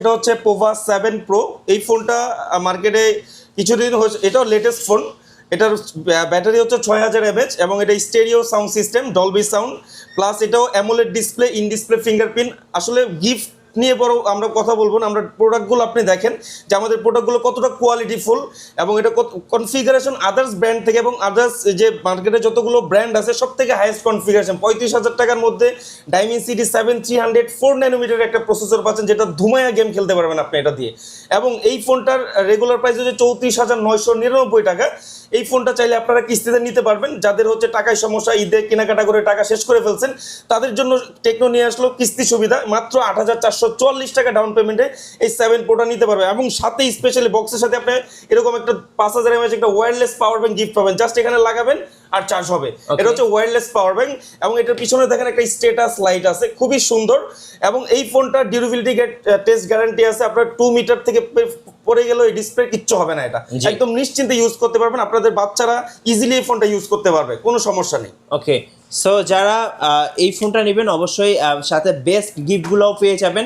এটা হচ্ছে Pova 7 pro. এই ফোনটা মার্কেটে কিছুদিন হয়েছে, এটাও লেটেস্ট ফোন। এটার ব্যাটারি হচ্ছে 6000 mAh এবং এটা stereo sound system, Dolby sound, plus এটাও AMOLED display, in display fingerprint. আসলে গিফট নিয়ে বড় আমরা কথা বলবো না, আমরা প্রোডাক্টগুলো আপনি দেখেন যে আমাদের প্রোডাক্টগুলো কতটা কোয়ালিটিফুল এবং এটা কনফিগারেশন আদার্স ব্র্যান্ড থেকে এবং আদার্স যে মার্কেটে যতগুলো ব্র্যান্ড আছে সব থেকে হাইয়েস্ট কনফিগারেশন। 35,000 টাকার মধ্যে ডাইমেনসিটি 7 304 ন্যানোমিটার একটা প্রসেসর পাচ্ছেন, যেটা ধুমায়া গেম খেলতে পারবেন আপনি এটা দিয়ে। এবং এই ফোনটার রেগুলার প্রাইস হচ্ছে 34,999 টাকা। এই ফোনটা চাইলে আপনারা কিস্তিতে নিতে পারবেন। যাদের হচ্ছে টাকায় সমস্যা, ঈদে কেনাকাটা করে টাকা শেষ করে ফেলছেন, তাদের জন্য টেকনো নিয়ে আসলো কিস্তি সুবিধা। মাত্র 8,444 টাকা ডাউন পেমেন্টে এই 7 প্রোটা নিতে পারবে এবং সাথে স্পেশালি বক্সের সাথে আপনি এরকম একটা 5000 mAh একটা ওয়্যারলেস পাওয়ার ব্যাংক গিফট পাবেন। জাস্ট এখানে লাগাবেন আর চার্জ হবে। এটা হচ্ছে ওয়্যারলেস পাওয়ার ব্যাংক এবং এটার পিছনে দেখেন একটা স্ট্যাটাস লাইট আছে, খুবই সুন্দর। এবং এই ফোনটা ডিউরেবিলিটি টেস্ট গ্যারান্টি আছে। আপনার 2 মিটার থেকে পড়ে গেলেও এই ডিসপ্লে কিচ্ছু হবে না। এটা একদম নিশ্চিন্তে ইউজ করতে পারবেন, আপনাদের বাচ্চারা ইজিলি এই ফোনটা ইউজ করতে পারবে, কোনো সমস্যা নেই। ওকে, সো যারা এই ফোনটা নেবেন অবশ্যই সাথে বেস্ট গিফটগুলোও পেয়ে যাবেন।